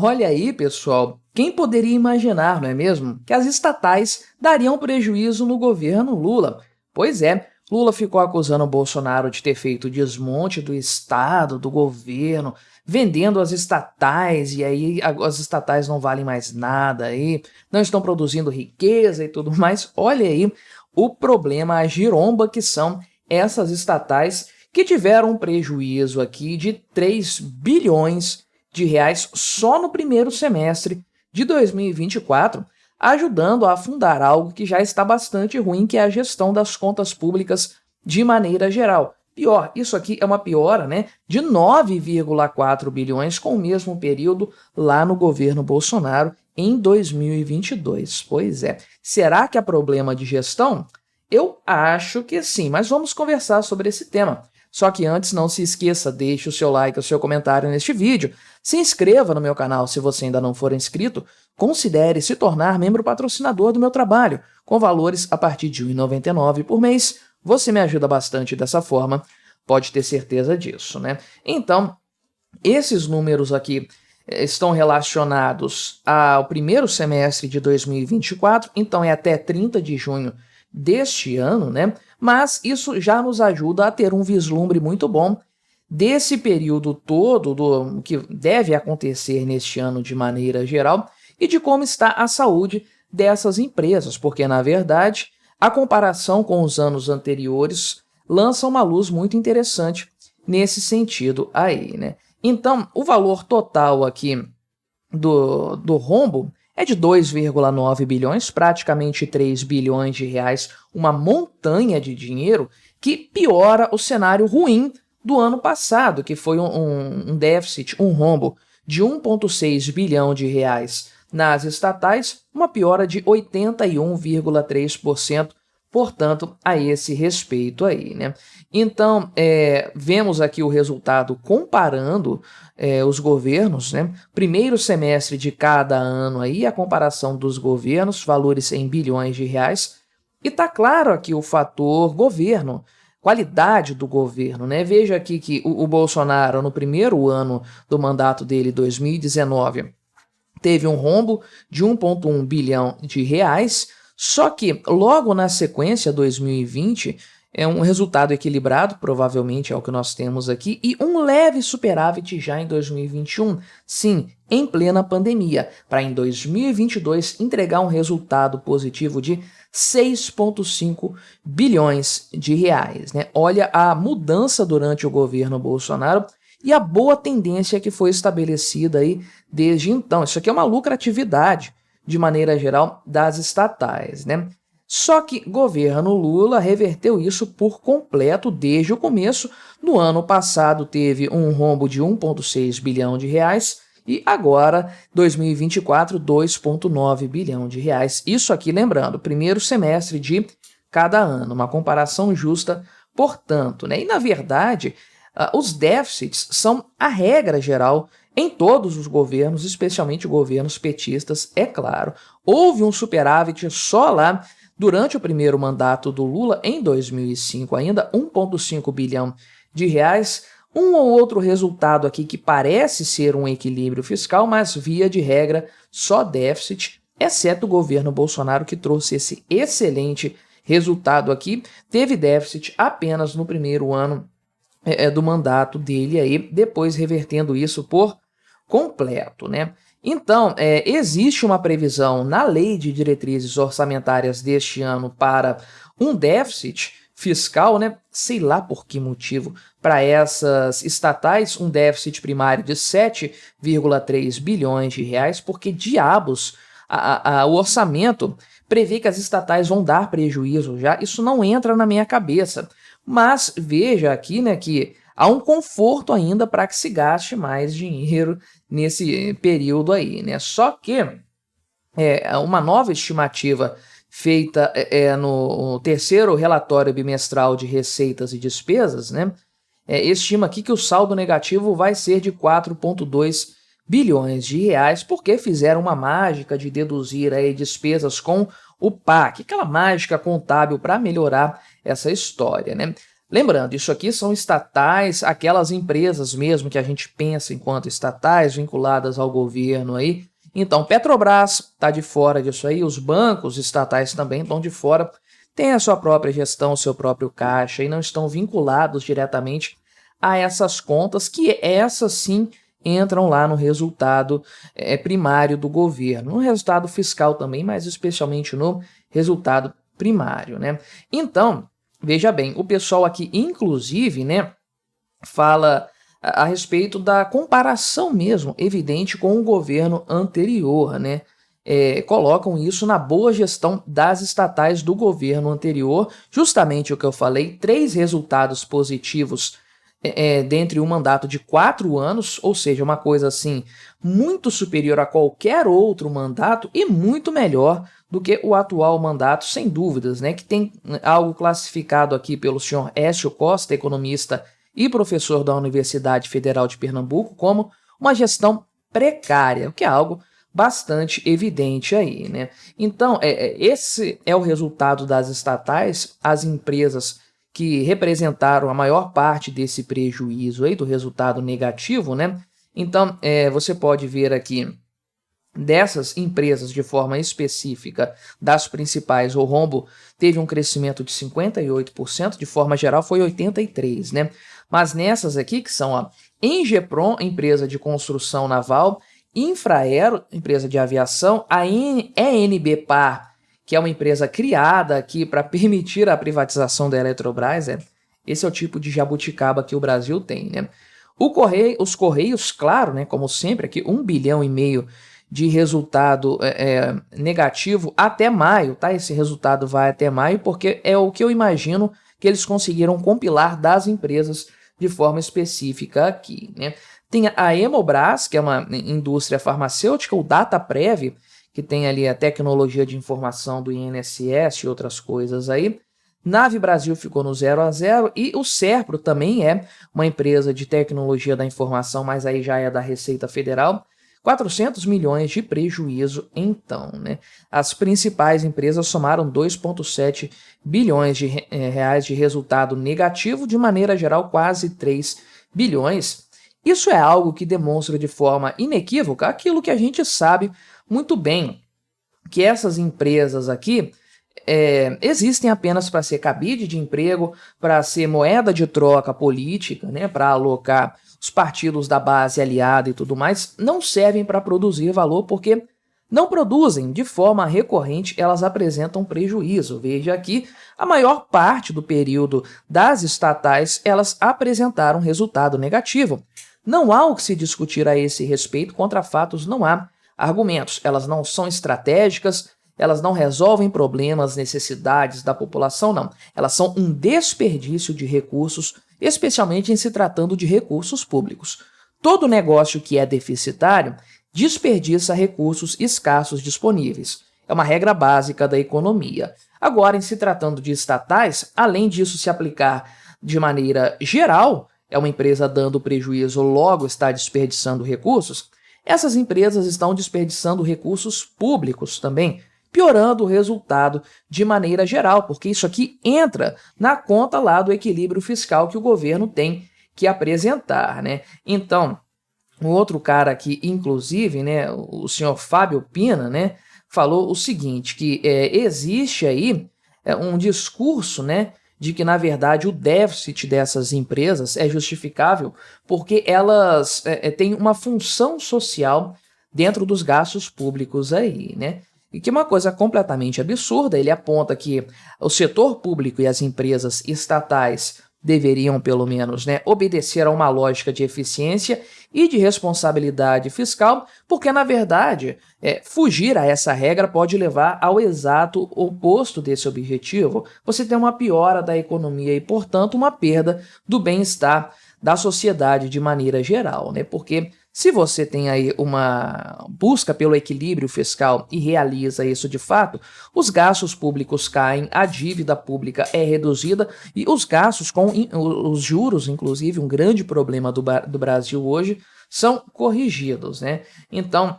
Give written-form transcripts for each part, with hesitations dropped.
olha aí, pessoal, quem poderia imaginar, não é mesmo, que as estatais dariam prejuízo no governo Lula? Pois é, Lula ficou acusando o Bolsonaro de ter feito desmonte do Estado, do governo, vendendo as estatais, e aí as estatais não valem mais nada, aí, não estão produzindo riqueza e tudo mais. Olha aí o problema, a giromba que são essas estatais que tiveram um prejuízo aqui de 3 bilhões de reais só no primeiro semestre de 2024, ajudando a afundar algo que já está bastante ruim, que é a gestão das contas públicas de maneira geral. Pior, isso aqui é uma piora, né, de 9,4 bilhões com o mesmo período lá no governo Bolsonaro em 2022. Pois é. Será que há problema de gestão? Eu acho que sim, mas vamos conversar sobre esse tema. Só que antes, não se esqueça, deixe o seu like, o seu comentário neste vídeo, se inscreva no meu canal se você ainda não for inscrito, considere se tornar membro patrocinador do meu trabalho, com valores a partir de R$ 1,99 por mês. Você me ajuda bastante dessa forma, pode ter certeza disso, né? Então, esses números aqui estão relacionados ao primeiro semestre de 2024, então é até 30 de junho deste ano, né? Mas isso já nos ajuda a ter um vislumbre muito bom desse período todo, do que deve acontecer neste ano de maneira geral, e de como está a saúde dessas empresas, porque, na verdade, a comparação com os anos anteriores lança uma luz muito interessante nesse sentido aí, né? Então, o valor total aqui do rombo é de 2,9 bilhões, praticamente 3 bilhões de reais, uma montanha de dinheiro que piora o cenário ruim do ano passado, que foi um déficit, um rombo de 1,6 bilhão de reais nas estatais, uma piora de 81,3%, portanto, a esse respeito aí, né? Então, vemos aqui o resultado comparando os governos, né? Primeiro semestre de cada ano aí, a comparação dos governos, valores em bilhões de reais, e tá claro aqui o fator governo, qualidade do governo, né? Veja aqui que o Bolsonaro, no primeiro ano do mandato dele, 2019, teve um rombo de 1,1 bilhão de reais, só que logo na sequência, 2020, é um resultado equilibrado, provavelmente é o que nós temos aqui, e um leve superávit já em 2021, sim, em plena pandemia, para em 2022 entregar um resultado positivo de 6,5 bilhões de reais, né? Olha a mudança durante o governo Bolsonaro e a boa tendência que foi estabelecida aí desde então. Isso aqui é uma lucratividade, de maneira geral, das estatais, né? Só que governo Lula reverteu isso por completo desde o começo. No ano passado teve um rombo de 1,6 bilhão de reais e agora, 2024, 2,9 bilhão de reais. Isso aqui, lembrando, primeiro semestre de cada ano, uma comparação justa, portanto, né? E na verdade, os déficits são a regra geral em todos os governos, especialmente governos petistas, é claro. Houve um superávit só lá durante o primeiro mandato do Lula, em 2005, ainda 1,5 bilhão de reais, um ou outro resultado aqui que parece ser um equilíbrio fiscal, mas via de regra só déficit, exceto o governo Bolsonaro, que trouxe esse excelente resultado aqui, teve déficit apenas no primeiro ano do mandato dele, aí, depois revertendo isso por completo, né? Então, existe uma previsão na Lei de Diretrizes Orçamentárias deste ano para um déficit fiscal, né? Sei lá por que motivo, para essas estatais, um déficit primário de 7,3 bilhões de reais, porque diabos, o orçamento prevê que as estatais vão dar prejuízo já, isso não entra na minha cabeça. Mas veja aqui, né, que há um conforto ainda para que se gaste mais dinheiro nesse período aí, né? Só que uma nova estimativa feita no terceiro relatório bimestral de receitas e despesas, né, estima aqui que o saldo negativo vai ser de 4,2 bilhões de reais, porque fizeram uma mágica de deduzir aí despesas com o PAC, aquela mágica contábil para melhorar essa história, né? Lembrando, isso aqui são estatais, aquelas empresas mesmo que a gente pensa enquanto estatais, vinculadas ao governo aí. Então, Petrobras está de fora disso aí, os bancos estatais também estão de fora, têm a sua própria gestão, o seu próprio caixa e não estão vinculados diretamente a essas contas, que essas sim entram lá no resultado primário do governo, no resultado fiscal também, mas especialmente no resultado primário, né? Então, veja bem, o pessoal aqui, inclusive, né, fala a respeito da comparação mesmo, evidente, com o governo anterior, né? Colocam isso na boa gestão das estatais do governo anterior, justamente o que eu falei, 3 resultados positivos dentre um mandato de 4 anos, ou seja, uma coisa assim muito superior a qualquer outro mandato e muito melhor do que o atual mandato, sem dúvidas, né? Que tem algo classificado aqui pelo senhor Écio Costa, economista e professor da Universidade Federal de Pernambuco, como uma gestão precária, o que é algo bastante evidente aí, né? Então, esse é o resultado das estatais, as empresas que representaram a maior parte desse prejuízo aí, do resultado negativo, né? Então, você pode ver aqui dessas empresas de forma específica, das principais, o rombo teve um crescimento de 58%, de forma geral foi 83%, né? Mas nessas aqui, que são a Engeprom, empresa de construção naval, Infraero, empresa de aviação, a ENB-Par, que é uma empresa criada aqui para permitir a privatização da Eletrobras, esse é o tipo de jabuticaba que o Brasil tem, né? Os Correios, claro, né, como sempre aqui, 1,5 bilhão de resultado negativo até maio, tá? Esse resultado vai até maio porque é o que eu imagino que eles conseguiram compilar das empresas de forma específica aqui, né? Tem a Hemobras, que é uma indústria farmacêutica, o Dataprev, que tem ali a tecnologia de informação do INSS e outras coisas aí. Nave Brasil ficou no 0-0 e o Serpro também é uma empresa de tecnologia da informação, mas aí já é da Receita Federal. 400 milhões de prejuízo então, né? As principais empresas somaram 2,7 bilhões de reais de resultado negativo, de maneira geral quase 3 bilhões. Isso é algo que demonstra de forma inequívoca aquilo que a gente sabe muito bem, que essas empresas aqui existem apenas para ser cabide de emprego, para ser moeda de troca política, né, para alocar os partidos da base aliada e tudo mais, não servem para produzir valor porque não produzem de forma recorrente, elas apresentam prejuízo. Veja aqui, a maior parte do período das estatais, elas apresentaram resultado negativo. Não há o que se discutir a esse respeito, contra fatos não há argumentos. Elas não são estratégicas, elas não resolvem problemas, necessidades da população, não. Elas são um desperdício de recursos, especialmente em se tratando de recursos públicos. Todo negócio que é deficitário desperdiça recursos escassos disponíveis. É uma regra básica da economia. Agora, em se tratando de estatais, além disso se aplicar de maneira geral, é uma empresa dando prejuízo, logo está desperdiçando recursos, essas empresas estão desperdiçando recursos públicos também, piorando o resultado de maneira geral, porque isso aqui entra na conta lá do equilíbrio fiscal que o governo tem que apresentar, né? Então, um outro cara aqui, inclusive, né, o senhor Fábio Pina, né, falou o seguinte, que existe aí um discurso, né, de que, na verdade, o déficit dessas empresas é justificável porque elas têm uma função social dentro dos gastos públicos aí, né? E que é uma coisa completamente absurda. Ele aponta que o setor público e as empresas estatais deveriam, pelo menos, né, obedecer a uma lógica de eficiência e de responsabilidade fiscal, porque, na verdade, fugir a essa regra pode levar ao exato oposto desse objetivo. Você tem uma piora da economia e, portanto, uma perda do bem-estar da sociedade de maneira geral, né? Porque se você tem aí uma busca pelo equilíbrio fiscal e realiza isso de fato, os gastos públicos caem, a dívida pública é reduzida e os gastos com os juros, inclusive, um grande problema do Brasil hoje, são corrigidos, né? Então,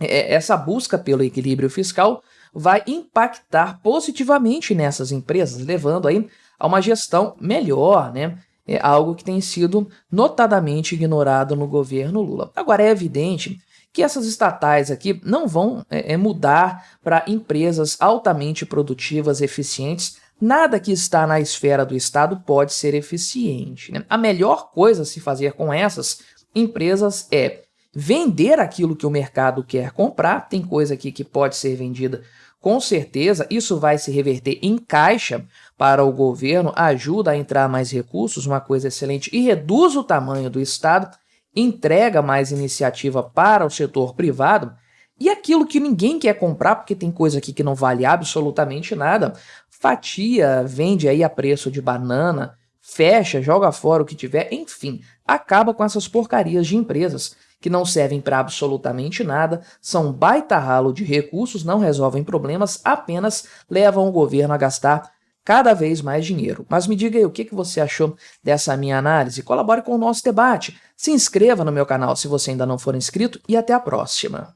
essa busca pelo equilíbrio fiscal vai impactar positivamente nessas empresas, levando aí a uma gestão melhor, né? É algo que tem sido notadamente ignorado no governo Lula. Agora, é evidente que essas estatais aqui não vão mudar para empresas altamente produtivas, eficientes. Nada que está na esfera do Estado pode ser eficiente, né? A melhor coisa a se fazer com essas empresas é vender aquilo que o mercado quer comprar. Tem coisa aqui que pode ser vendida com certeza, isso vai se reverter em caixa para o governo, ajuda a entrar mais recursos, uma coisa excelente, e reduz o tamanho do Estado, entrega mais iniciativa para o setor privado, e aquilo que ninguém quer comprar, porque tem coisa aqui que não vale absolutamente nada, fatia, vende aí a preço de banana, fecha, joga fora o que tiver, enfim, acaba com essas porcarias de empresas que não servem para absolutamente nada, são baita ralo de recursos, não resolvem problemas, apenas levam o governo a gastar cada vez mais dinheiro. Mas me diga aí, o que você achou dessa minha análise? Colabore com o nosso debate, se inscreva no meu canal se você ainda não for inscrito e até a próxima.